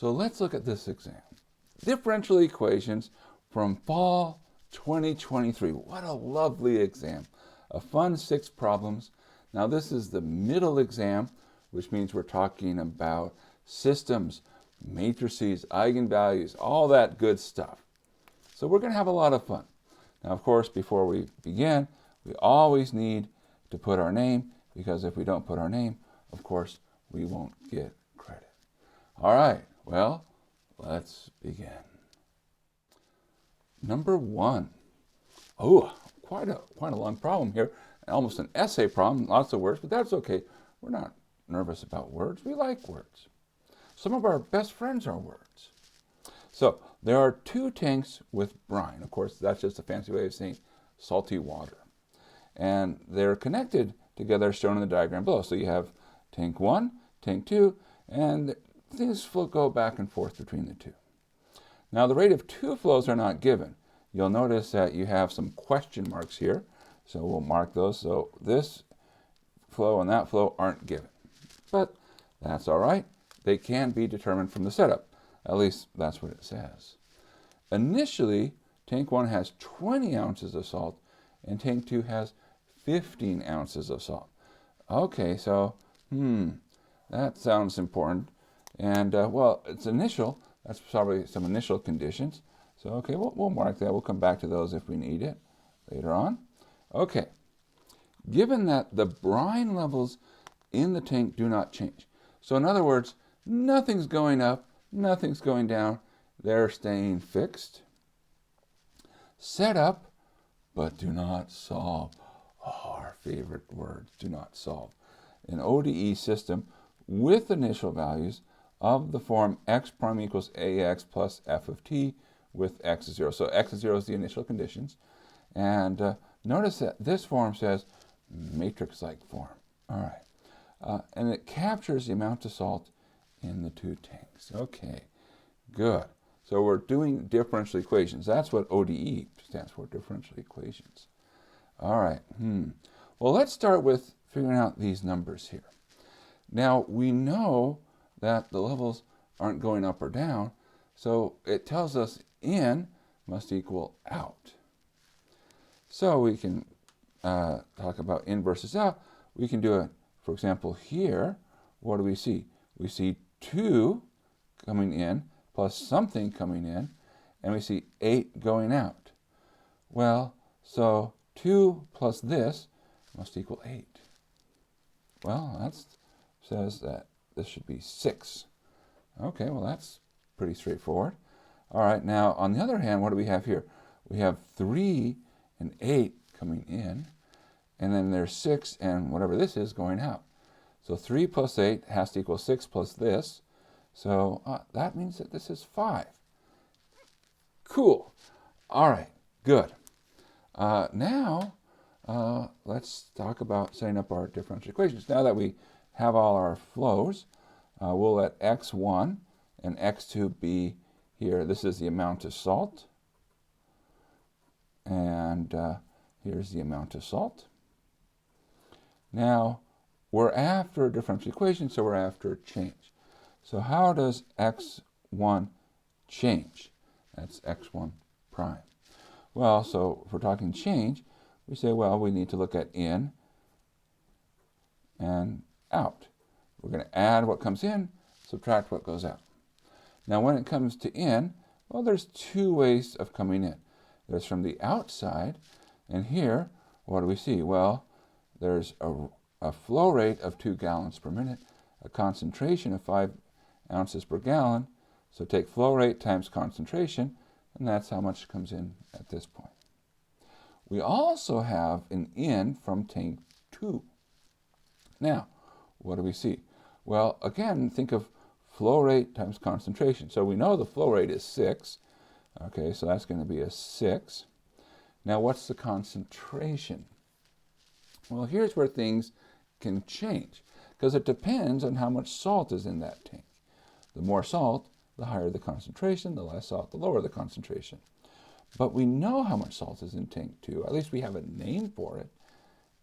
So let's look at this exam. Differential equations from fall 2023. What a lovely exam. A fun 6 problems. Now this is the middle exam, which means we're talking about systems, matrices, eigenvalues, all that good stuff. So we're going to have a lot of fun. Now, of course, before we begin, we always need to put our name, because if we don't put our name, of course, we won't get credit. All right, well, let's begin. Number 1. Oh, quite a long problem here. Almost an essay problem, lots of words, but that's okay. We're not nervous about words. We like words. Some of our best friends are words. So there are 2 tanks with brine. Of course, that's just a fancy way of saying salty water. And they're connected together, shown in the diagram below. So you have tank 1, tank 2, and things go back and forth between the 2. Now the rate of 2 flows are not given. You'll notice that you have some question marks here. So we'll mark those. So this flow and that flow aren't given. But that's all right. They can be determined from the setup. At least that's what it says. Initially, tank 1 has 20 ounces of salt, and tank 2 has 15 ounces of salt. Okay, so, that sounds important. And, well, it's initial. That's probably some initial conditions. So, okay, we'll mark that. We'll come back to those if we need it later on. Okay, given that the brine levels in the tank do not change. So, in other words, nothing's going up, nothing's going down. They're staying fixed. Set up, but do not solve. Oh, our favorite word, do not solve. An ODE system with initial values of the form x prime equals ax plus f of t with x is 0. So x is 0 is the initial conditions. And notice that this form says matrix-like form. All right. And it captures the amount of salt in the 2 tanks. Okay, good. So we're doing differential equations. That's what ODE stands for, differential equations. All right. Well, let's start with figuring out these numbers here. Now, we know that the levels aren't going up or down, so it tells us in must equal out. So we can talk about in versus out. We can do it, for example, here. What do we see? We see 2 coming in plus something coming in, and we see 8 going out. Well, so 2 plus this must equal 8. Well, that says that this should be 6. Okay, well, that's pretty straightforward. All right, now, on the other hand, what do we have here? We have 3 and 8 coming in, and then there's 6 and whatever this is going out. So 3 plus 8 has to equal 6 plus this. So that means that this is 5. Cool. All right, good. Now, let's talk about setting up our differential equations. Now that we have all our flows, we'll let x1 and x2 be here. This is the amount of salt. And here's the amount of salt. Now, we're after a differential equation, so we're after change. So how does x1 change? That's x1 prime. Well, so if we're talking change, we say, well, we need to look at in and out. We're going to add what comes in, subtract what goes out. Now, when it comes to in, well, there's 2 ways of coming in. There's from the outside, and here, what do we see? Well, there's a flow rate of 2 gallons per minute, a concentration of 5 ounces per gallon. So take flow rate times concentration, and that's how much comes in at this point. We also have an in from tank 2. Now, what do we see? Well, again, think of flow rate times concentration. So we know the flow rate is 6. Okay, so that's going to be a 6. Now, what's the concentration? Well, here's where things can change, because it depends on how much salt is in that tank. The more salt, the higher the concentration. The less salt, the lower the concentration. But we know how much salt is in tank 2. At least we have a name for it.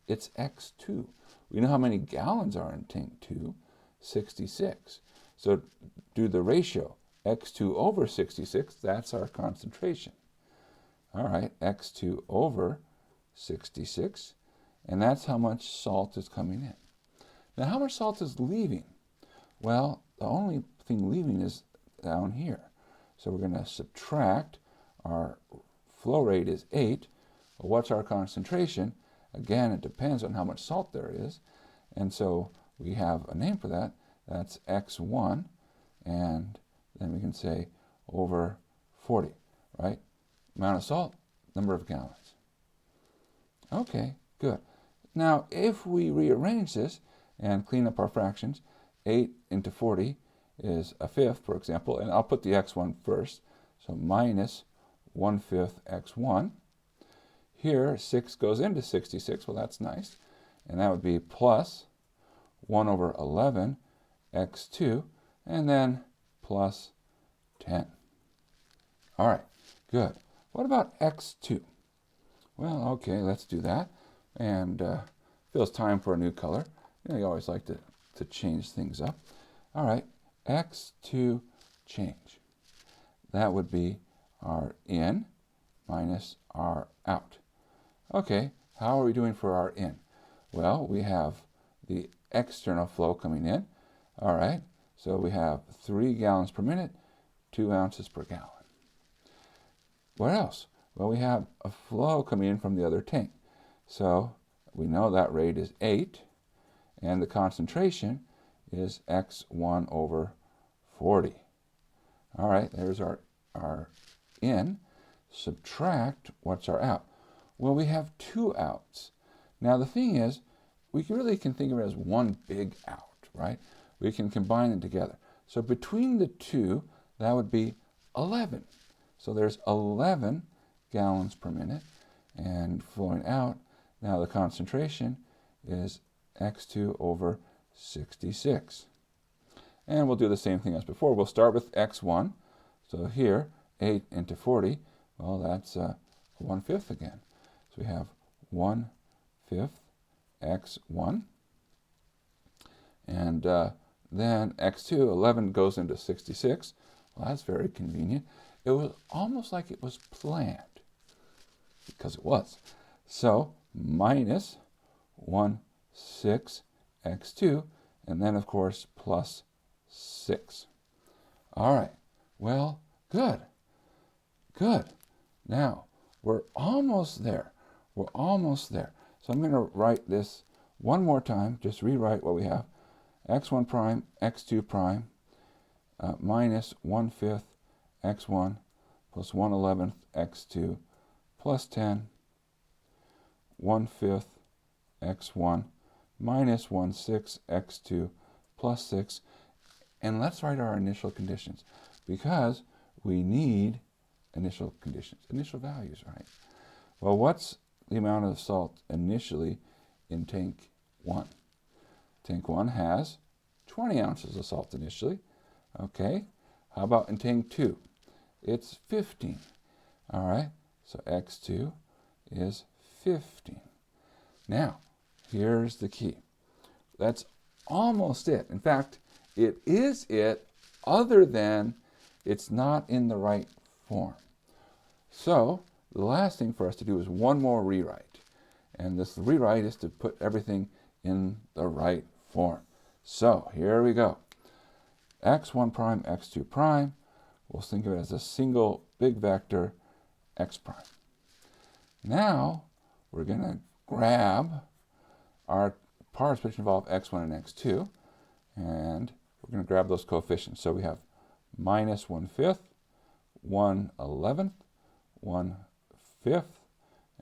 It's x2. We know how many gallons are in tank 2, 66. So do the ratio. x2 over 66, that's our concentration. All right, x2 over 66, and that's how much salt is coming in. Now, how much salt is leaving? Well, the only thing leaving is down here. So we're going to subtract. Our flow rate is 8. Well, what's our concentration? Again, it depends on how much salt there is. And so we have a name for that. That's x1. And then we can say over 40, right? Amount of salt, number of gallons. Okay, good. Now, if we rearrange this and clean up our fractions, 8 into 40 is a fifth, for example, and I'll put the x1 first. So minus 1/5 x1. Here, 6 goes into 66. Well, that's nice. And that would be plus 1 over 11 x2, and then plus 10. All right, good. What about x2? Well, okay, let's do that. And feels time for a new color. You know, you always like to change things up. All right, x2 change. That would be our in minus our out. Okay, how are we doing for our in? Well, we have the external flow coming in. All right, so we have 3 gallons per minute, 2 ounces per gallon. What else? Well, we have a flow coming in from the other tank. So we know that rate is 8, and the concentration is x1 over 40. All right, there's our in. Subtract, what's our out? Well, we have 2 outs. Now, the thing is, we really can think of it as one big out, right? We can combine them together. So between the two, that would be 11. So there's 11 gallons per minute. And flowing out, now the concentration is x2 over 66. And we'll do the same thing as before. We'll start with x1. So here, 8 into 40, well, that's 1/5 again. So we have 1/5 x1. And then x2, 11 goes into 66. Well, that's very convenient. It was almost like it was planned, because it was. So minus 1/6 x2, and then, of course, plus 6. All right. Well, good. Good. Now, we're almost there. We're almost there. So I'm going to write this one more time. Just rewrite what we have. x1 prime, x2 prime, minus 1/5 x1 plus 1/11 x2 plus 10, 1/5 x1 minus 1/6 x2 plus 6. And let's write our initial conditions, because we need initial conditions, initial values, right? Well, what's the amount of salt initially in tank 1? Tank 1 has 20 ounces of salt initially. Okay, how about in tank 2? It's 15. All right, so x2 is 15. Now, here's the key. That's almost it. In fact, it is it, other than it's not in the right form. So the last thing for us to do is one more rewrite. And this rewrite is to put everything in the right form. So here we go. x1 prime, x2 prime. We'll think of it as a single big vector, x prime. Now we're going to grab our parts which involve x1 and x2, and we're going to grab those coefficients. So we have minus 1/5, 1/11, 1/5,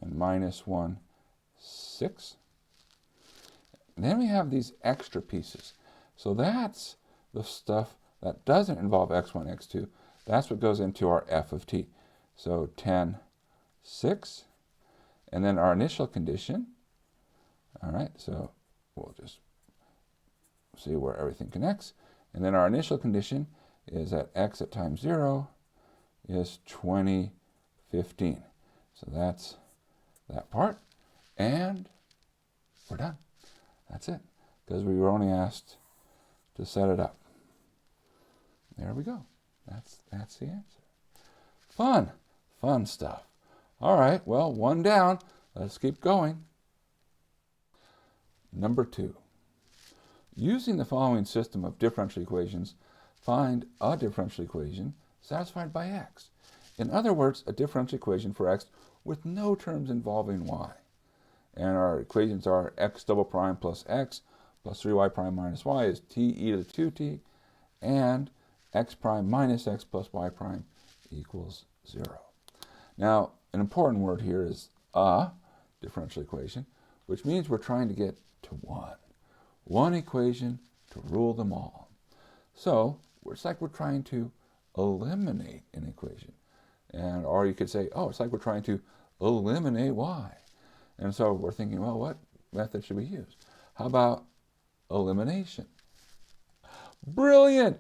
and minus 1/6. And then we have these extra pieces. So that's the stuff that doesn't involve x1, x2. That's what goes into our f of t. So 10, 6. And then our initial condition. All right, so we'll just see where everything connects. And then our initial condition is that x at time 0 is 20, 15. So that's that part. And we're done. That's it, because we were only asked to set it up. There we go. That's the answer. Fun stuff. All right, well, one down. Let's keep going. Number 2. Using the following system of differential equations, find a differential equation satisfied by x. In other words, a differential equation for x with no terms involving y. And our equations are x double prime plus x plus 3y prime minus y is t e to the 2t, and x prime minus x plus y prime equals 0. Now, an important word here is a differential equation, which means we're trying to get to one equation to rule them all. So it's like we're trying to eliminate an equation. Or you could say, oh, it's like we're trying to eliminate y. And so we're thinking, well, what method should we use? How about elimination? Brilliant!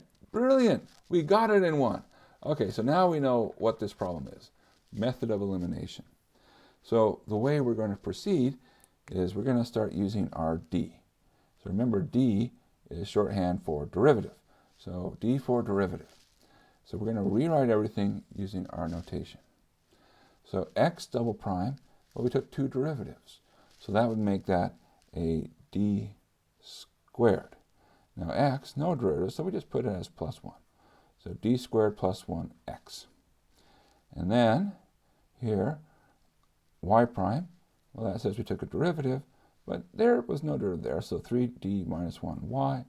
We got it in one. Okay, so now we know what this problem is. Method of elimination. So the way we're going to proceed is we're going to start using our d. So remember, d is shorthand for derivative. So d for derivative. So we're going to rewrite everything using our notation. So x double prime, well, we took 2 derivatives. So that would make that a d squared. Now x, no derivative, so we just put it as plus 1. So d squared plus 1x. And then here, y prime, well, that says we took a derivative, but there was no derivative there, so 3d minus 1y.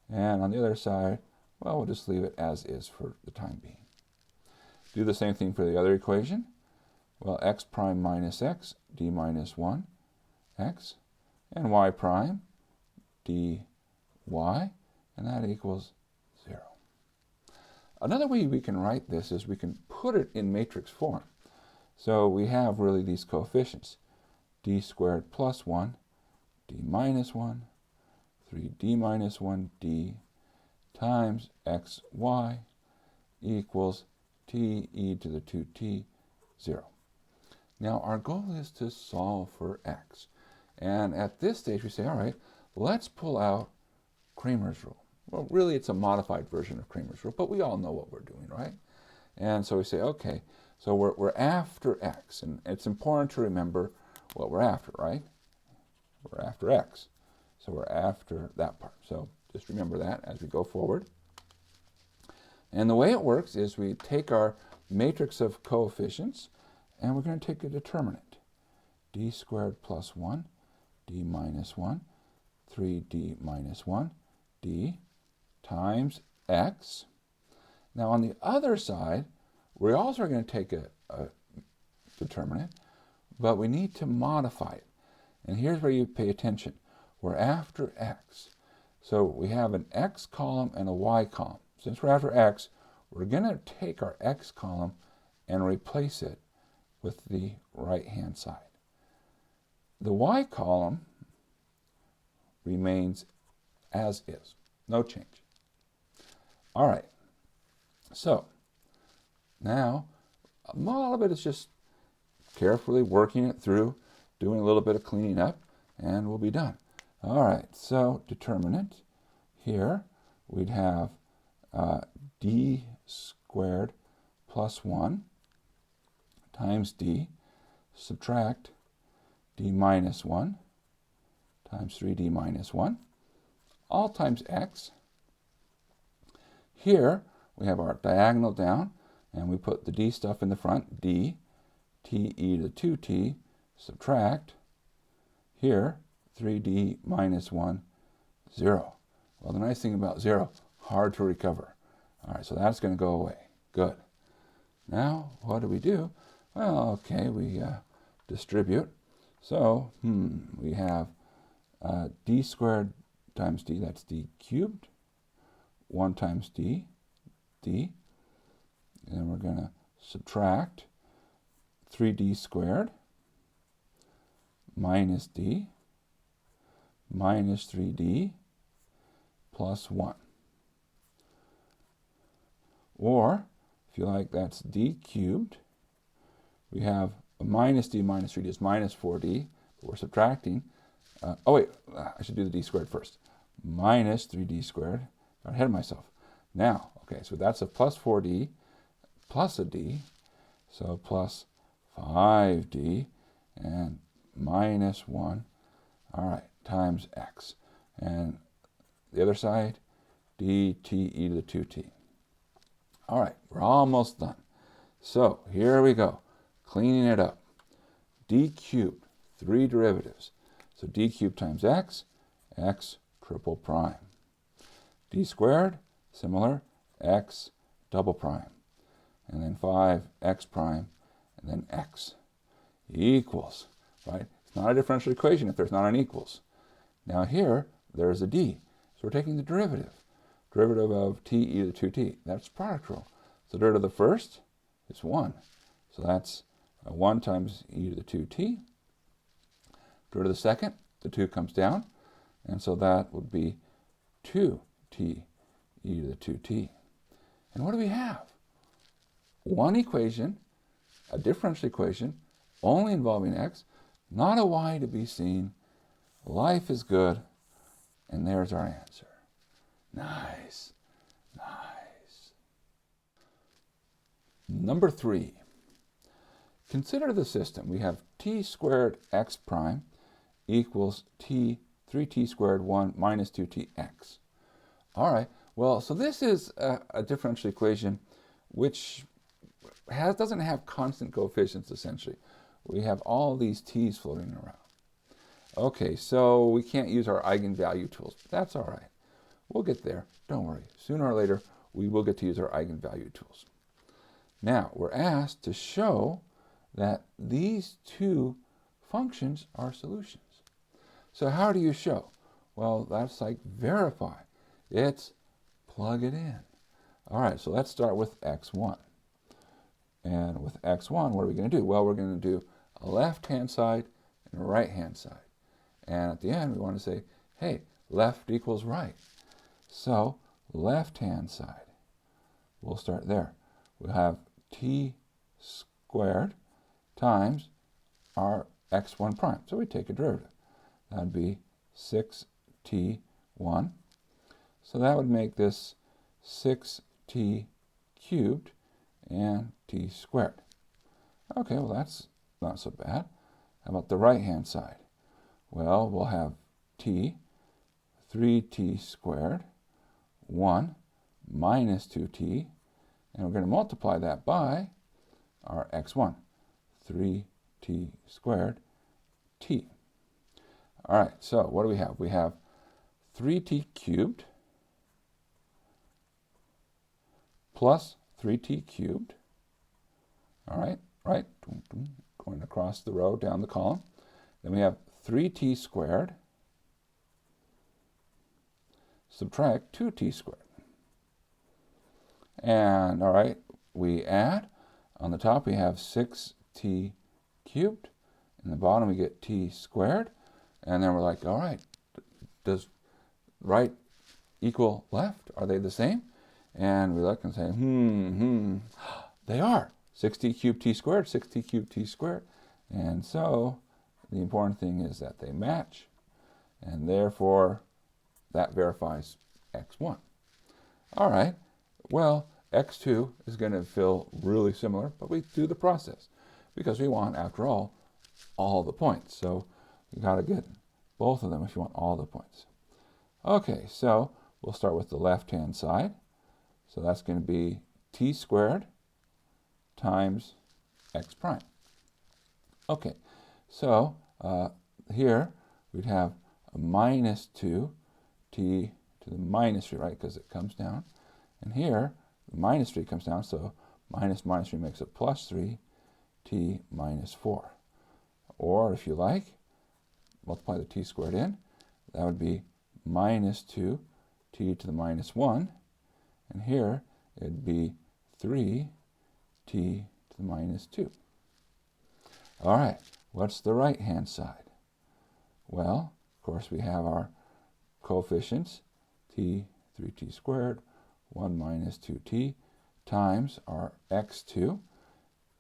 And on the other side, well, we'll just leave it as is for the time being. Do the same thing for the other equation. Well, x prime minus x, d minus 1, x, and y prime, dy, and that equals 0. Another way we can write this is we can put it in matrix form. So we have really these coefficients, d squared plus 1, d minus 1, 3d minus 1d times xy equals t e to the 2t, 0. Now our goal is to solve for x. And at this stage we say, all right, let's pull out Cramer's rule. Well, really it's a modified version of Cramer's rule, but we all know what we're doing, right? And so we say, okay, so we're after x, and it's important to remember what we're after, right? We're after x. So we're after that part. So just remember that as we go forward. And the way it works is we take our matrix of coefficients, and we're going to take a determinant. D squared plus 1, d minus 1, 3d minus 1, d times x. Now on the other side, we're also going to take a determinant, but we need to modify it. And here's where you pay attention. We're after x. So we have an x column and a y column. Since we're after x, we're going to take our x column and replace it with the right-hand side. The y column remains as is, no change. All right, so now all of it is just carefully working it through, doing a little bit of cleaning up, and we'll be done. All right, so determinant here, we'd have d squared plus 1 times d, subtract d minus 1 times 3d minus 1, all times x. Here we have our diagonal down, and we put the d stuff in the front, d, t e to the 2t, subtract, here, 3d minus 1, 0. Well, the nice thing about 0, hard to recover. All right, so that's going to go away. Good. Now, what do? Well, okay, we distribute. So, we have d squared times d, that's d cubed, 1 times d, d. And then we're going to subtract 3d squared minus d minus 3d plus 1. Or, if you like, that's d cubed. We have a minus d minus 3d is minus 4d, but we're subtracting. Oh wait, I should do the d squared first. Minus 3d squared. Got ahead of myself. Now, Okay, so that's a plus 4d plus a d, so plus 5d and minus 1, all right, times x. And the other side, dt e to the 2t. All right, we're almost done. So here we go, cleaning it up. D cubed, 3 derivatives. So d cubed times x, x triple prime. D squared, similar, x double prime. And then 5x prime, and then x equals, right? It's not a differential equation if there's not an equals. Now here, there's a d. So we're taking the derivative. Derivative of t e to the 2t. That's product rule. So derivative of the first is 1. So that's 1 times e to the 2t. Derivative of the second, the 2 comes down. And so that would be 2t e to the 2t. And what do we have? One equation, a differential equation, only involving x, not a y to be seen. Life is good. And there's our answer. Nice. Nice. Number 3. Consider the system. We have t squared x prime equals 3t squared 1 minus 2tx. All right. Well, so this is a differential equation which doesn't have constant coefficients, essentially. We have all these t's floating around. Okay, so we can't use our eigenvalue tools, but that's all right. We'll get there. Don't worry. Sooner or later, we will get to use our eigenvalue tools. Now, we're asked to show that these two functions are solutions. So how do you show? Well, that's like verify. It's plug it in. All right, so let's start with x1. And with x1, what are we going to do? Well, we're going to do a left-hand side and a right-hand side. And at the end, we want to say, hey, left equals right. So left-hand side, we'll start there. We'll have t squared times our x1 prime. So we take a derivative. That would be 6t1. So that would make this 6t cubed and t squared. Okay, well that's not so bad. How about the right-hand side? Well, we'll have t, 3t squared, 1 minus 2t, and we're going to multiply that by our x1, 3t squared, t. All right, so what do we have? We have 3t cubed plus 3t cubed. All right, right, going across the row, down the column. Then we have 3t squared, subtract 2t squared. And, all right, we add. On the top, we have 6t cubed. In the bottom, we get t squared. And then we're like, all right, does right equal left? Are they the same? And we look and say, they are. 6t cubed t squared, 6t cubed t squared. And so the important thing is that they match. And therefore, that verifies x1. All right, well, x2 is going to feel really similar, but we do the process because we want, after all the points. So you got to get both of them if you want all the points. Okay, so we'll start with the left-hand side. So that's going to be t squared times x prime. Okay, so here we'd have a minus 2t to the minus 3, right, because it comes down. And here, the minus 3 comes down, so minus 3 makes it plus 3t minus 4. Or, if you like, multiply the t squared in. That would be minus 2t to the minus 1. And here, it'd be 3t to the minus 2. All right, what's the right-hand side? Well, of course, we have our coefficients, t, 3t squared, 1 minus 2t, times our x2,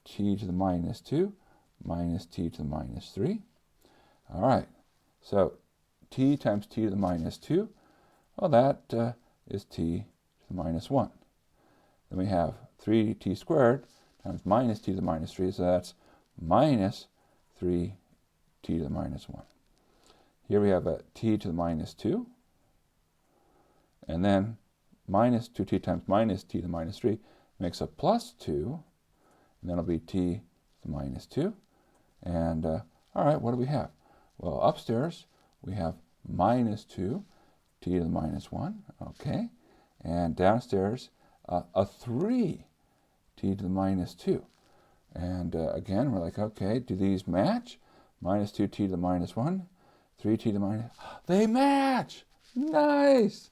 t to the minus 2, minus t to the minus 3. All right, so t times t to the minus 2, well, that is t to the minus 1. Then we have 3t squared times minus t to the minus 3, so that's minus 3t to the minus 1. Here we have a t to the minus 2, and then minus 2t times minus t to the minus 3 makes a plus 2, and then it'll be t to the minus 2. And all right, what do we have? Well, upstairs we have minus 2 t to the minus 1, okay, and downstairs a 3 t to the minus 2. And again, we're like, okay, do these match? Minus 2t to the minus 1, 3t to the minus... They match! Nice!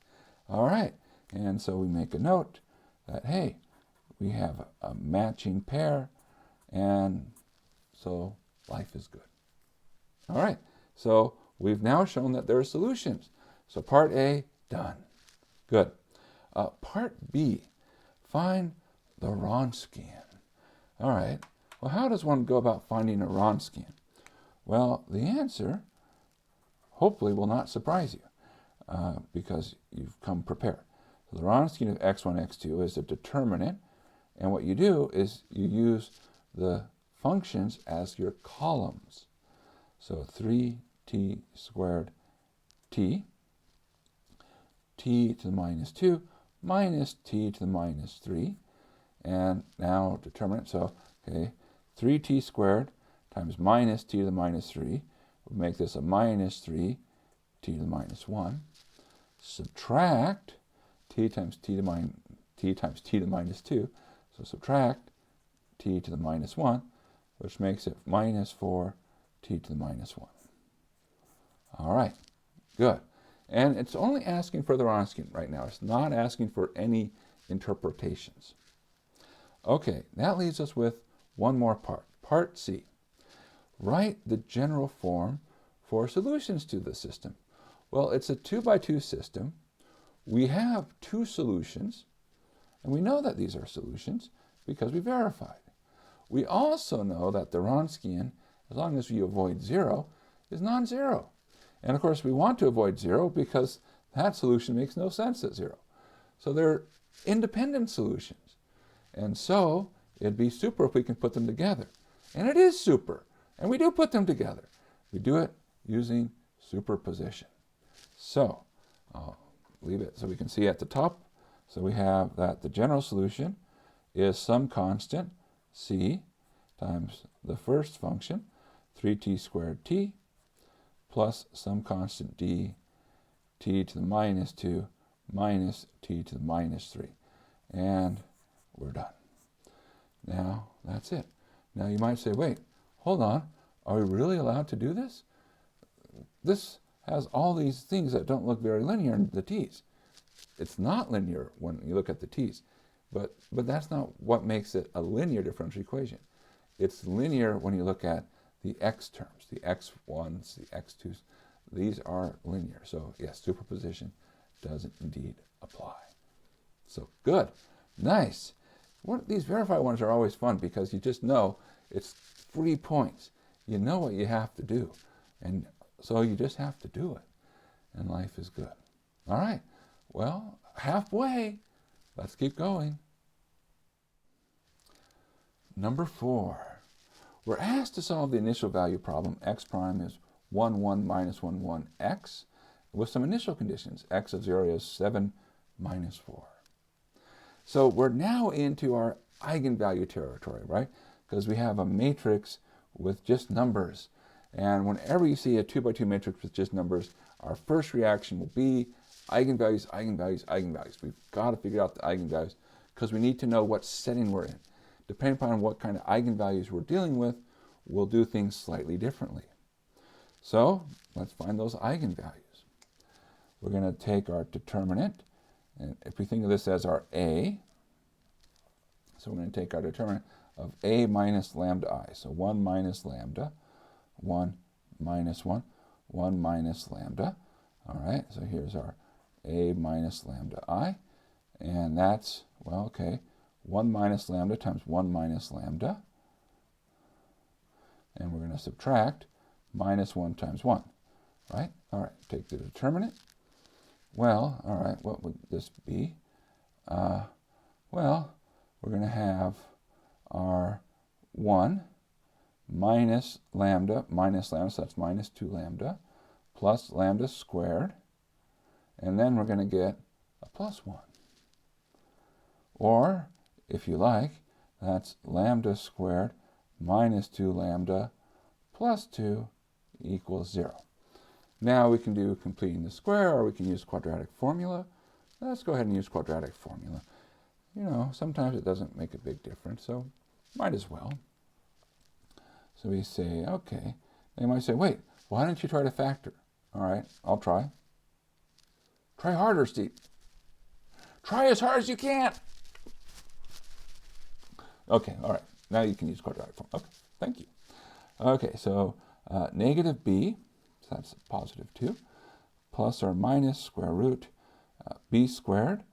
All right, and so we make a note that, hey, we have a matching pair, and so life is good. All right, so we've now shown that there are solutions. So part A, done. Good. Part B, find the Wronskian. All right, well, how does one go about finding a Wronskian? Well, the answer hopefully will not surprise you because you've come prepared. So the Wronskian of x1, x2 is a determinant, and what you do is you use the functions as your columns. So 3t squared t, t to the minus 2 minus t to the minus 3, and now determinant, so okay, 3t squared times minus t to the minus 3 would make this a minus 3t to the minus 1. Subtract t times t to the minus 2, so subtract t to the minus 1, which makes it minus 4t to the minus 1. All right, good. And it's only asking for the Wronskian right now. It's not asking for any interpretations. Okay, that leaves us with one more part. Part C. Write the general form for solutions to the system. Well, it's a 2x2 system. We have two solutions, and we know that these are solutions because we verified. We also know that the Wronskian, as long as you avoid 0, is non-zero. And of course, we want to avoid 0 because that solution makes no sense at 0. So they're independent solutions. And so it'd be super if we can put them together. And it is super. And we do put them together. We do it using superposition. So I'll leave it so we can see at the top. So we have that the general solution is some constant c times the first function, 3t squared t, plus some constant d, t to the minus 2 minus t to the minus 3. And we're done. Now, that's it. Now you might say, wait, hold on. Are we really allowed to do this? This has all these things that don't look very linear in the t's. It's not linear when you look at the t's. But that's not what makes it a linear differential equation. It's linear when you look at the x terms, the x1s, the x2s. These are linear. So yes, superposition does indeed apply. So good. Nice. These verified ones are always fun because you just know it's 3 points. You know what you have to do. And so you just have to do it. And life is good. All right. Well, halfway. Let's keep going. Number 4. We're asked to solve the initial value problem. X prime is 1, 1, minus 1, 1, x, with some initial conditions. X of 0 is 7, minus 4. So we're now into our eigenvalue territory, right? Because we have a matrix with just numbers. And whenever you see a 2x2 matrix with just numbers, our first reaction will be eigenvalues, eigenvalues, eigenvalues. We've got to figure out the eigenvalues because we need to know what setting we're in. Depending upon what kind of eigenvalues we're dealing with, we'll do things slightly differently. So let's find those eigenvalues. We're going to take our determinant, and if we think of this as our a, so we're going to take our determinant of a minus lambda I. So 1 minus lambda, 1 minus 1, 1 minus lambda. All right, so here's our a minus lambda I, and that's, well, okay, 1 minus lambda times 1 minus lambda, and we're going to subtract minus 1 times 1, right? All right, take the determinant. Well, all right, what would this be? Well, we're going to have our 1 minus lambda, so that's minus 2 lambda, plus lambda squared, and then we're going to get a plus 1. Or, if you like, that's lambda squared minus 2 lambda plus 2 equals 0. Now we can do completing the square, or we can use quadratic formula. Let's go ahead and use quadratic formula. You know, sometimes it doesn't make a big difference, so might as well. So we say, okay. They might say, wait, why don't you try to factor? All right, I'll try. Try harder, Steve. Try as hard as you can. Okay, all right. Now you can use quadratic formula. Okay, thank you. Okay, so negative b, so that's positive 2, plus or minus square root b squared,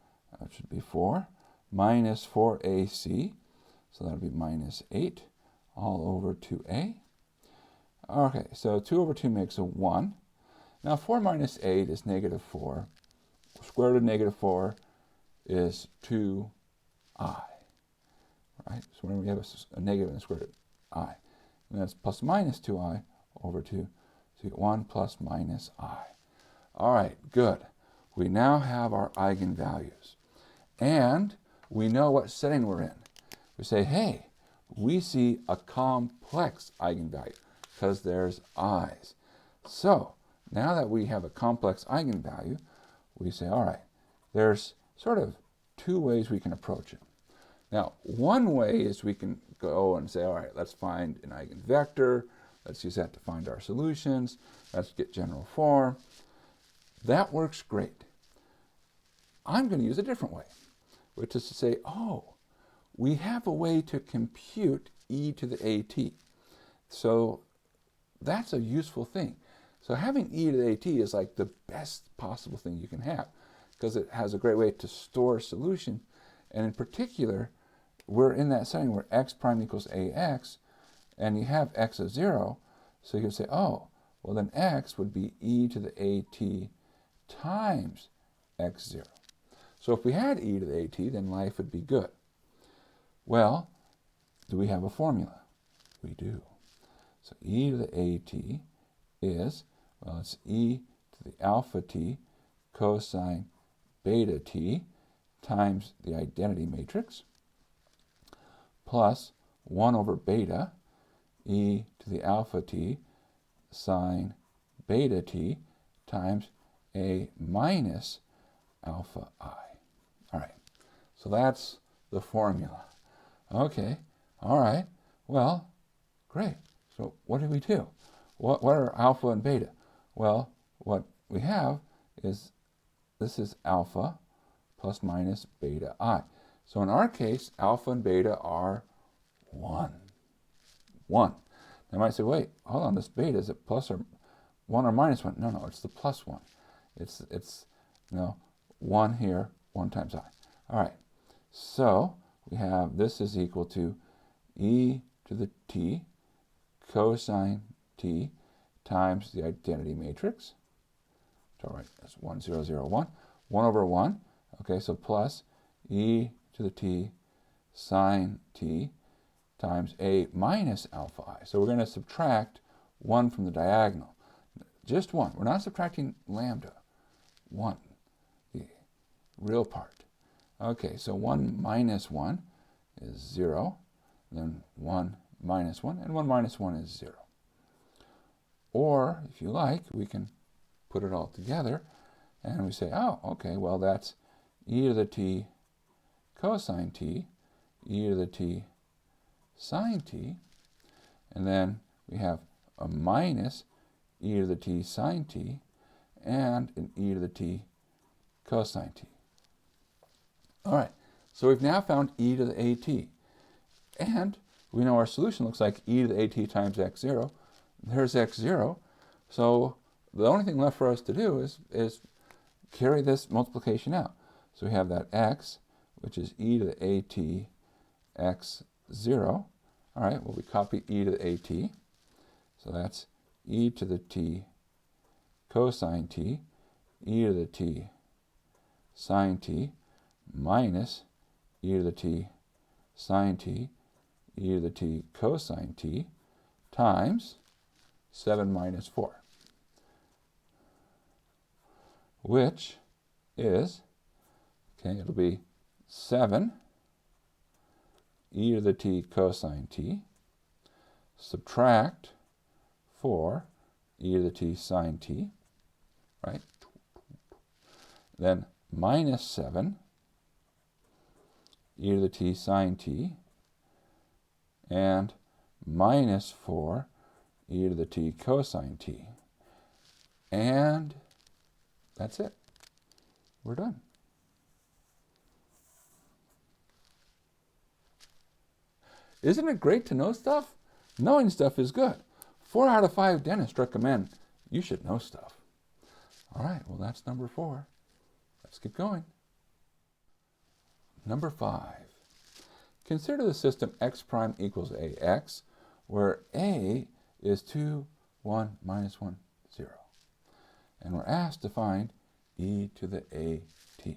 that should be 4, minus 4ac, so that would be minus 8, all over 2a. Okay, so 2 over 2 makes a 1. Now 4 minus 8 is negative 4. Square root of negative 4 is 2i. Right? So whenever we have a negative in the square root of I, and that's plus minus 2i over 2. So you get 1 plus minus I. All right, good. We now have our eigenvalues. And we know what setting we're in. We say, hey, we see a complex eigenvalue because there's i's. So now that we have a complex eigenvalue, we say, all right, there's sort of 2 ways we can approach it. Now, one way is we can go and say, all right, let's find an eigenvector. Let's use that to find our solutions. Let's get general form. That works great. I'm going to use a different way, which is to say, oh, we have a way to compute e to the at. So that's a useful thing. So having e to the at is like the best possible thing you can have because it has a great way to store solution. And in particular, we're in that setting where x prime equals ax, and you have x of 0, so you can say, oh, well then x would be e to the at times x0. So if we had e to the at, then life would be good. Well, do we have a formula? We do. So e to the at is, well, it's e to the alpha t cosine beta t times the identity matrix plus 1 over beta e to the alpha t sine beta t times a minus alpha I. All right, so that's the formula. Okay, all right, well, great. So what do we do? What are alpha and beta? Well, what we have is this is alpha plus minus beta I. So in our case, alpha and beta are 1. 1. They might say, wait, hold on, this beta, is it plus or 1 or minus 1? No, it's the plus 1. It's 1 here, 1 times I. All right, so we have this is equal to e to the t cosine t times the identity matrix. So, all right, that's 1, 0, 0, 1. 1 over 1, okay, so plus e to the t sine t times a minus alpha I. So we're going to subtract 1 from the diagonal. Just 1. We're not subtracting lambda. 1, the real part. Okay, so 1 minus 1 is 0. Then 1 minus 1, and 1 minus 1 is 0. Or, if you like, we can put it all together, and we say, oh, okay, well, that's e to the t cosine t, e to the t sine t, and then we have a minus e to the t sine t, and an e to the t cosine t. All right, so we've now found e to the at, and we know our solution looks like e to the at times x0. There's x0, so the only thing left for us to do is carry this multiplication out. So we have that x, which is e to the at x0. All right, well, we copy e to the at. So that's e to the t cosine t, e to the t sine t, minus e to the t sine t e to the t cosine t times 7 minus 4, which is, okay, it'll be 7 e to the t cosine t, subtract 4 e to the t sine t, right? Then minus 7 e to the t sine t, and minus 4 e to the t cosine t. And that's it. We're done. Isn't it great to know stuff? Knowing stuff is good. 4 out of 5 dentists recommend you should know stuff. All right, well, that's number 4. Let's keep going. Number 5. Consider the system x prime equals ax, where a is 2, 1, minus 1, 0. And we're asked to find e to the at.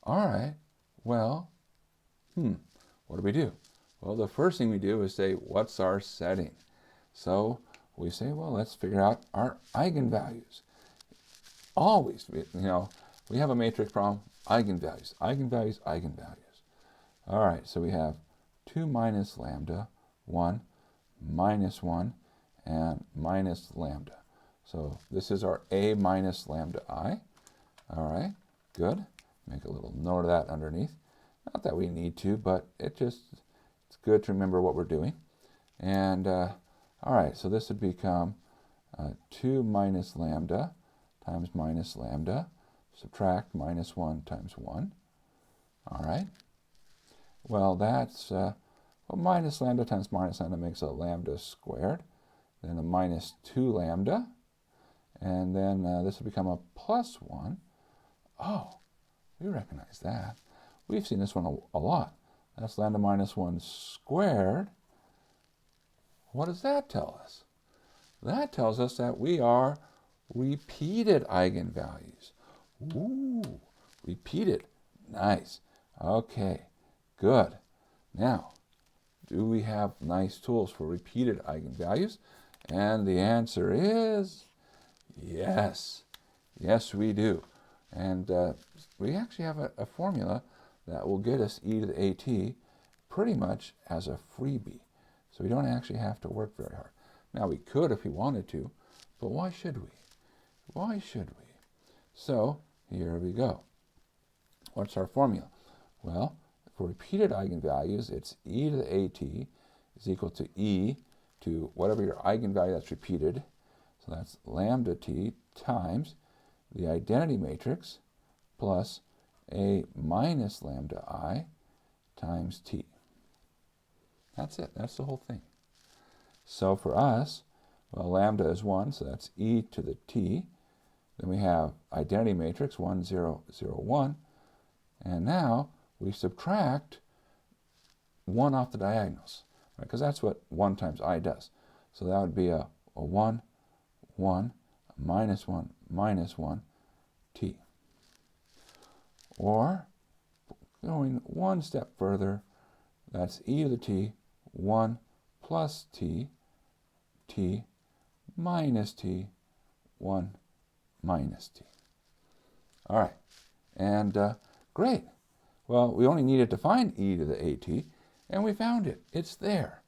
All right, well, what do? Well, the first thing we do is say, what's our setting? So we say, well, let's figure out our eigenvalues. Always, we have a matrix problem, eigenvalues, eigenvalues, eigenvalues. All right, so we have 2 minus lambda, 1, minus 1, and minus lambda. So this is our a minus lambda I. All right, good. Make a little note of that underneath. Not that we need to, but it's good to remember what we're doing. And all right, so this would become 2 minus lambda times minus lambda, subtract minus 1 times 1. All right. Well, that's, minus lambda times minus lambda makes a lambda squared. Then a minus 2 lambda. And then this will become a plus 1. Oh, we recognize that. We've seen this one a lot. That's lambda minus 1 squared. What does that tell us? That tells us that we are repeated eigenvalues. Ooh, repeated. Nice. Okay, good. Now, do we have nice tools for repeated eigenvalues? And the answer is yes. Yes, we do. And we actually have a formula that will get us e to the at pretty much as a freebie. So we don't actually have to work very hard. Now, we could if we wanted to, but why should we? Why should we? So here we go. What's our formula? Well, for repeated eigenvalues, it's e to the at is equal to e to whatever your eigenvalue that's repeated. So that's lambda t times the identity matrix plus a minus lambda I times t. That's it. That's the whole thing. So for us, well, lambda is 1, so that's e to the t. Then we have identity matrix 1, 0, 0, 1. And now we subtract 1 off the diagonals, right? Because that's what 1 times I does. So that would be a 1, 1, minus 1, minus 1, t. Or, going one step further, that's e to the t, 1 plus t, t minus t, 1 minus t. All right, and great. Well, we only needed to find e to the at, and we found it. It's there.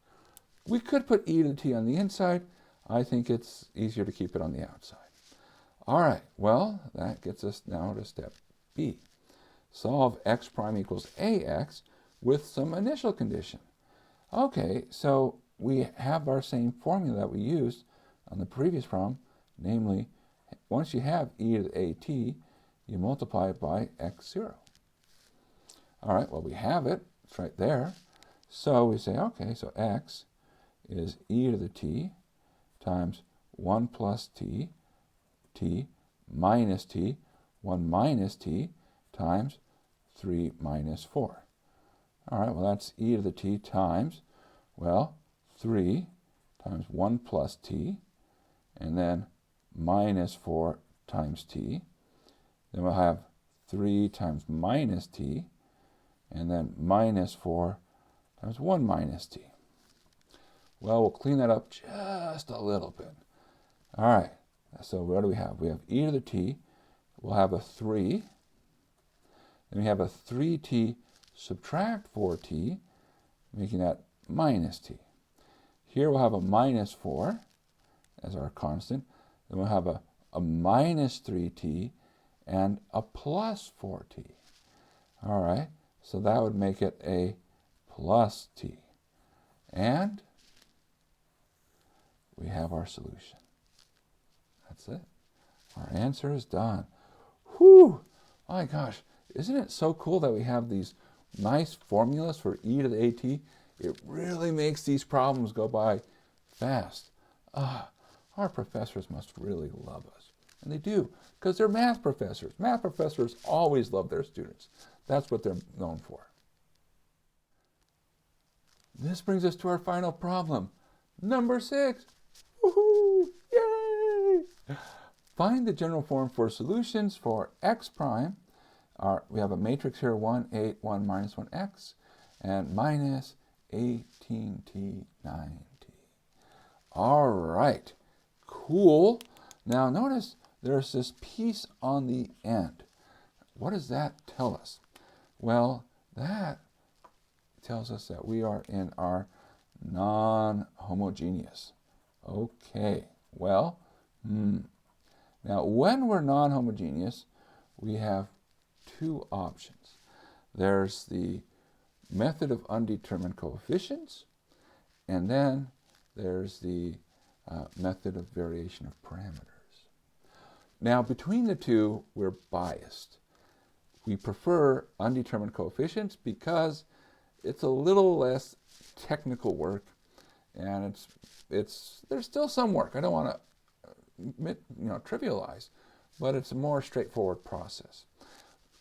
We could put e to the t on the inside. I think it's easier to keep it on the outside. All right, well, that gets us now to step B. Solve x prime equals ax with some initial condition. Okay, so we have our same formula that we used on the previous problem, namely, once you have e to the at, you multiply it by x0. All right, well, we have it. It's right there. So we say, okay, so x is e to the t times 1 plus t, t minus t, 1 minus t, times 3 minus 4. All right, well, that's e to the t times, well, 3 times 1 plus t, and then minus 4 times t. Then we'll have 3 times minus t, and then minus 4 times 1 minus t. Well, we'll clean that up just a little bit. All right, so what do we have? We have e to the t. We'll have a 3. Then we have a 3t subtract 4t, making that minus t. Here we'll have a minus 4 as our constant. Then we'll have a minus 3t and a plus 4t. All right, so that would make it a plus t. And we have our solution. That's it. Our answer is done. Whew! My gosh, isn't it so cool that we have these nice formulas for e to the at? It really makes these problems go by fast. Our professors must really love us. And they do, because they're math professors. Math professors always love their students. That's what they're known for. This brings us to our final problem. Number 6. Woohoo! Yay! Find the general form for solutions for x prime. We have a matrix here, 1, 8, 1, minus 1x, and minus 18t, 9t. All right, cool. Now notice there's this piece on the end. What does that tell us? Well, that tells us that we are in our non-homogeneous. Okay, well, now when we're non-homogeneous, we have two options. There's the method of undetermined coefficients, and then there's the method of variation of parameters. Now, between the two, we're biased. We prefer undetermined coefficients because it's a little less technical work, and there's still some work. I don't want to trivialize, but it's a more straightforward process.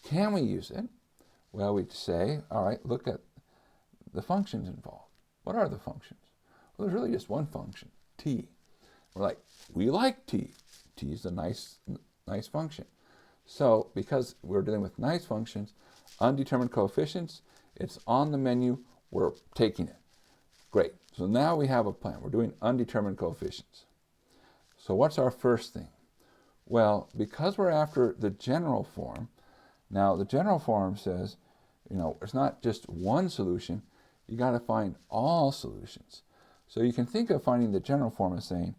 Can we use it? Well, we'd say, all right, look at the functions involved. What are the functions? Well, there's really just one function, t. We're like, we like t. T is a nice function. So because we're dealing with nice functions, undetermined coefficients, it's on the menu, we're taking it. Great. So now we have a plan. We're doing undetermined coefficients. So what's our first thing? Well, because we're after the general form, now the general form says, it's not just one solution, you got to find all solutions. So you can think of finding the general form as saying,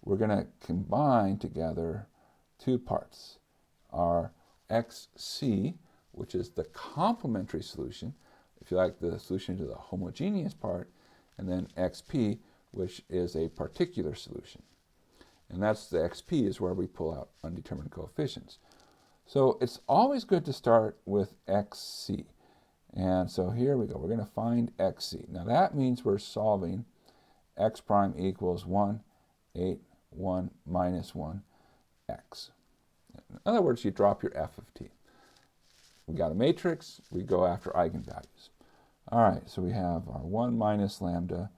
we're going to combine together two parts. Our xc, which is the complementary solution, if you like, the solution to the homogeneous part, and then xp, which is a particular solution. And that's the xp is where we pull out undetermined coefficients. So it's always good to start with xc. And so here we go. We're going to find xc. Now that means we're solving x prime equals 1, 8, 1, minus 1, x. In other words, you drop your f of t. We got a matrix. We go after eigenvalues. All right, so we have our 1 minus lambda,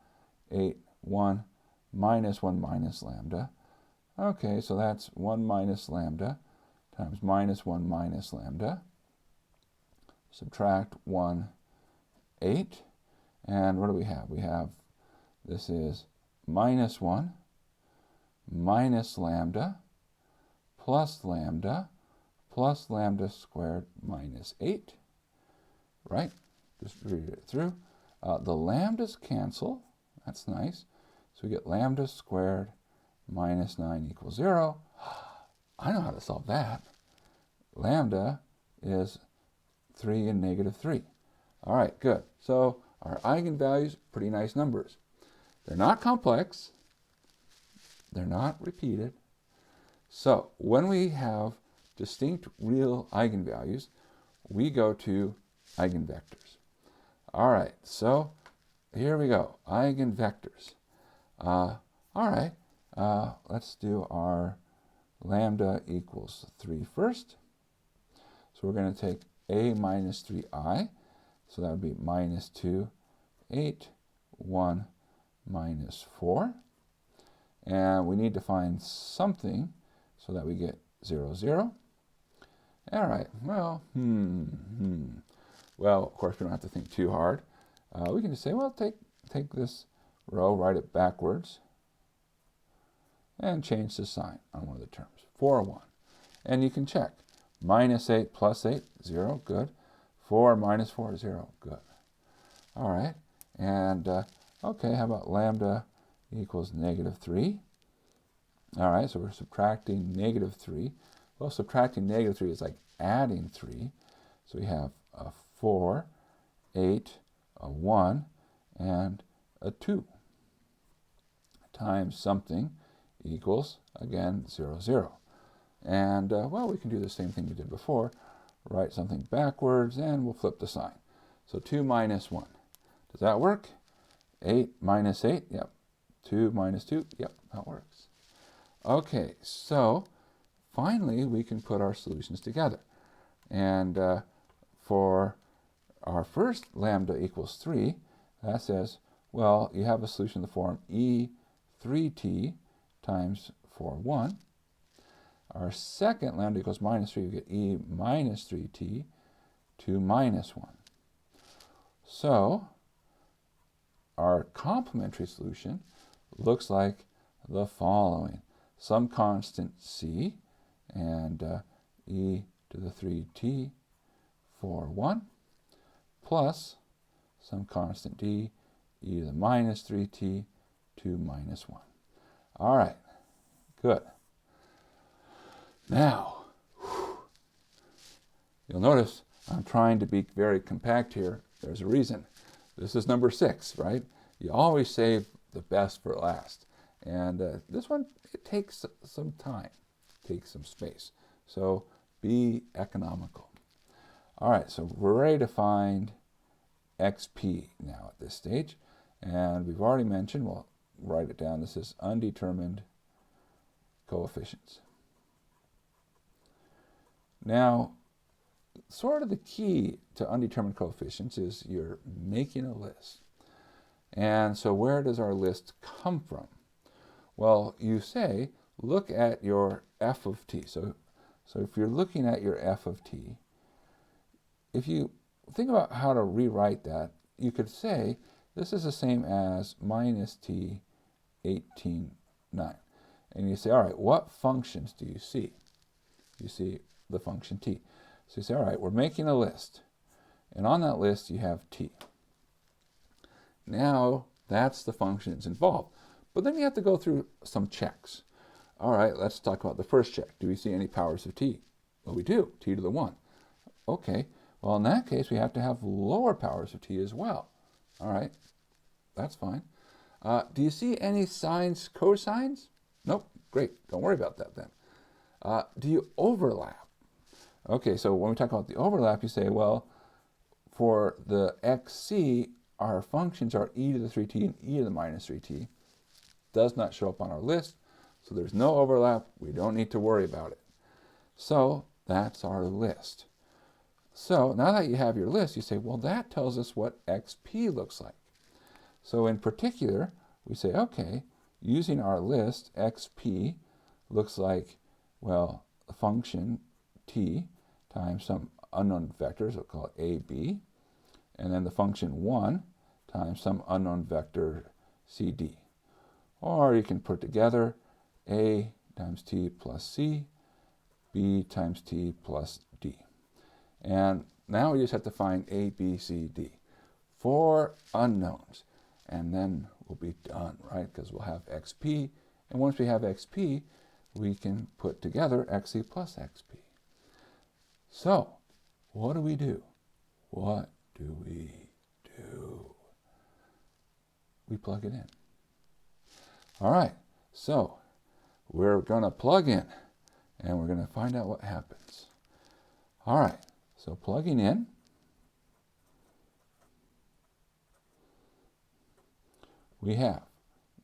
8, 1, minus 1 minus lambda. Okay, so that's 1 minus lambda times minus 1 minus lambda. Subtract 1, 8. And what do we have? We have, this is minus 1 minus lambda plus lambda squared minus 8. Right? Just read it through. The lambdas cancel. That's nice. So we get lambda squared minus 9 equals 0. I know how to solve that. Lambda is 3 and negative 3. All right, good. So our eigenvalues, pretty nice numbers. They're not complex. They're not repeated. So when we have distinct real eigenvalues, we go to eigenvectors. All right, so here we go, eigenvectors. All right, let's do our lambda equals 3 first. So we're going to take a minus 3i, so that would be minus 2, 8, 1, minus 4. And we need to find something so that we get 0, 0. All right, well, Well, of course, we don't have to think too hard. we can just say, well, take this row, write it backwards, and change the sign on one of the terms. 4, 1. And you can check. Minus 8 plus 8, 0, good. 4 minus 4, 0, good. All right. And, okay, how about lambda equals negative 3? All right, so we're subtracting negative 3. Well, subtracting negative 3 is like adding 3. So we have a 4, 8, a 1, and a 2 times something equals, again, 0, 0. And, well, we can do the same thing we did before. Write something backwards, and we'll flip the sign. So 2 minus 1. Does that work? 8 minus 8, yep. 2 minus 2, yep, that works. Okay, so finally we can put our solutions together. And for our first lambda equals 3, that says, well, you have a solution in the form e3t times 4, 1. Our second lambda equals minus 3, we get e minus 3t to minus 1. So our complementary solution looks like the following. Some constant c and e to the 3t 4, 1 plus some constant d e to the minus 3t to minus 1. All right, good. Now, you'll notice I'm trying to be very compact here. There's a reason. This is number 6, right? You always save the best for last. And this one, it takes some time, takes some space. So be economical. All right, so we're ready to find xp now at this stage. And we've already mentioned, we'll write it down, this is undetermined coefficients. Now, sort of the key to undetermined coefficients is you're making a list. And so where does our list come from? Well, you say, look at your f of t. So if you're looking at your f of t, if you think about how to rewrite that, you could say this is the same as minus t 18, 9. And you say, all right, what functions do you see? You see the function t. So you say, all right, we're making a list. And on that list, you have t. Now, that's the functions involved. But then you have to go through some checks. All right, let's talk about the first check. Do we see any powers of t? Well, we do, t to the 1. Okay, well, in that case, we have to have lower powers of t as well. All right, that's fine. Do you see any sines, cosines? Nope, great, don't worry about that then. Do you overlap? Okay, so when we talk about the overlap, you say, well, for the xc, our functions are e to the 3t and e to the minus 3t. Does not show up on our list, so there's no overlap. We don't need to worry about it. So that's our list. So now that you have your list, you say, well, that tells us what xp looks like. So in particular, we say, okay, using our list, xp looks like, well, the function t times some unknown vectors, we'll call it a, b, and then the function 1 times some unknown vector cd. Or you can put together a times t plus c, b times t plus d. And now we just have to find a, b, c, d. 4 unknowns. And then we'll be done, right? Because we'll have xp. And once we have xp, we can put together xc plus xp. So, what do we do? What do we do? We plug it in. All right, so we're going to plug in, and we're going to find out what happens. All right, so plugging in, we have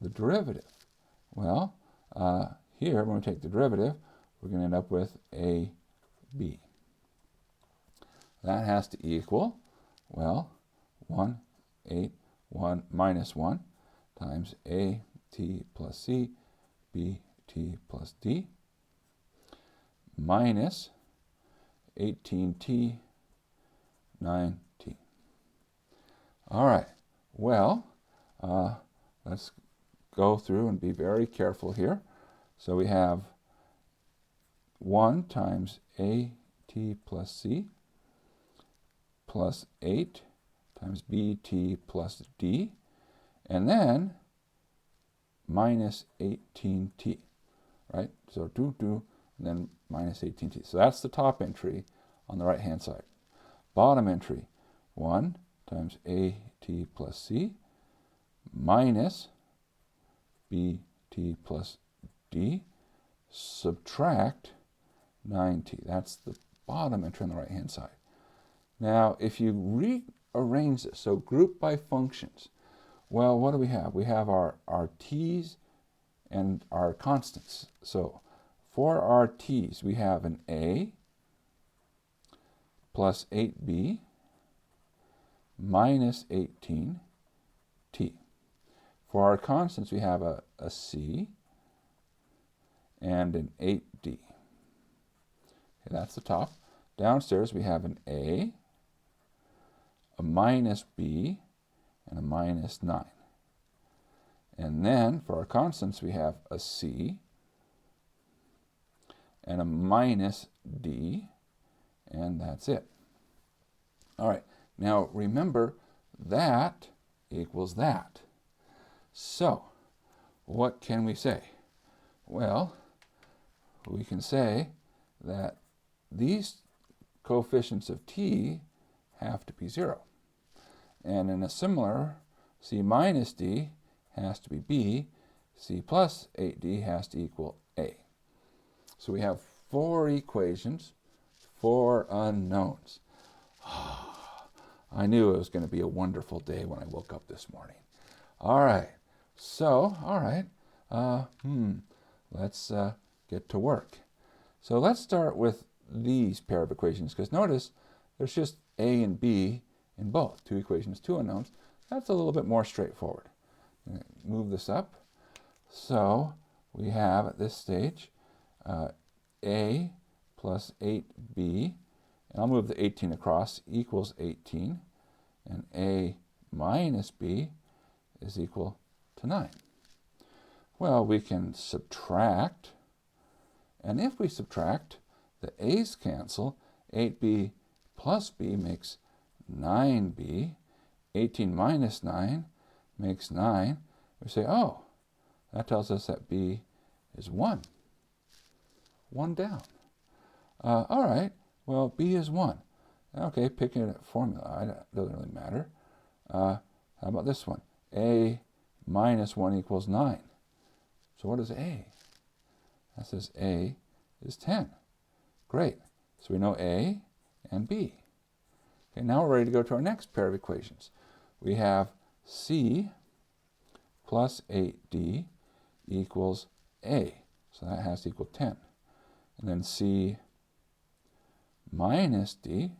the derivative. Well, here, when we take the derivative, we're going to end up with a b. That has to equal, well, 1, 8, 1 minus 1 times a t plus c, b t plus d, minus 18t, 9t. All right, Well, let's go through and be very careful here. So we have 1 times AT plus C plus 8 times BT plus D, and then minus 18T, right? So 2, and then minus 18T. So that's the top entry on the right-hand side. Bottom entry, 1 times AT plus C minus BT plus D, subtract 9T. That's the bottom entry on the right-hand side. Now, if you rearrange this, so group by functions, well, what do we have? We have our t's and our constants. So for our t's, we have an a plus 8b minus 18t. For our constants, we have a c and an 8d. Okay, that's the top. Downstairs, we have an a minus b, and a minus 9. And then for our constants, we have a c and a minus d, and that's it. All right, now remember that equals that. So what can we say? Well, we can say that these coefficients of t have to be 0. And in a similar, c minus d has to be b, c plus 8d has to equal a. So we have 4 equations, 4 unknowns. I knew it was going to be a wonderful day when I woke up this morning. All right, so, let's get to work. So let's start with these pair of equations, because notice there's just a and b in both. 2 equations, 2 unknowns. That's a little bit more straightforward. Move this up. So we have at this stage a plus 8b, and I'll move the 18 across, equals 18, and a minus b is equal to 9. Well, we can subtract, and if we subtract, the a's cancel. 8b plus b makes 9b. 18 minus 9 makes 9. We say, oh, that tells us that b is 1. 1 down. All right, well, b is 1. Okay, picking a formula, it doesn't really matter. How about this one? A minus 1 equals 9. So what is a? That says a is 10. Great. So we know a and b. Okay, now we're ready to go to our next pair of equations. We have c plus 8d equals a. So that has to equal 10. And then c minus d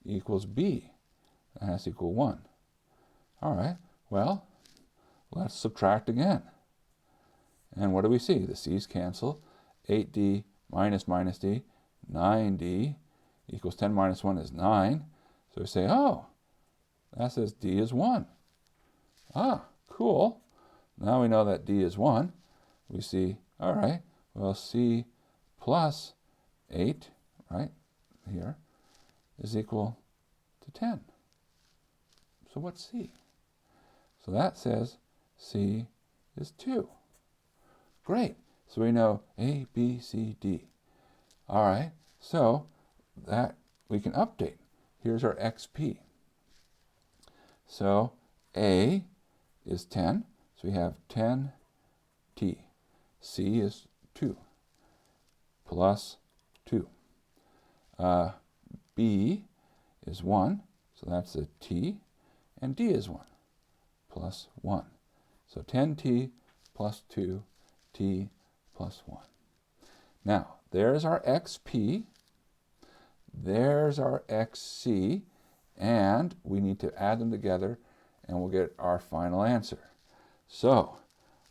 equals b. That has to equal 1. All right, well, let's subtract again. And what do we see? The c's cancel. 8d minus d, 9d equals 10 minus 1 is 9. So we say, oh, that says d is 1. Ah, cool. Now we know that d is 1. We see, all right, well, c plus 8, right, here, is equal to 10. So what's c? So that says c is 2. Great. So we know A, B, C, D. All right, so that we can update. Here's our XP. So A is 10, so we have 10t. C is 2, plus 2. B is 1, so that's a t, and D is 1, plus 1. So 10t plus 2, t plus 1. Now, there's our XP, there's our XC, and we need to add them together, and we'll get our final answer. So,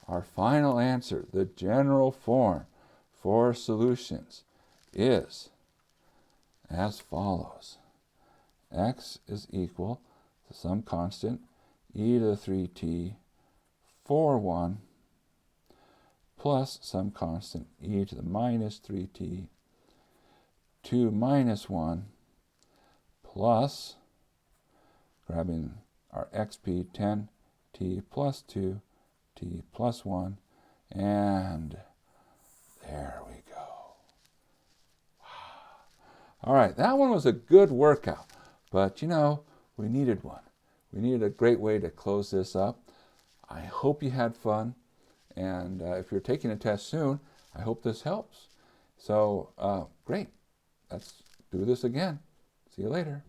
our final answer, the general form for solutions, is as follows. X is equal to some constant e to the 3t 4, 1 plus some constant e to the minus 3t 2 minus 1 plus, grabbing our xp, 10t plus 2, t plus 1, and there we go. Wow. All right, that one was a good workout, but you know, we needed one. We needed a great way to close this up. I hope you had fun, and if you're taking a test soon, I hope this helps. So, great. Let's do this again. See you later.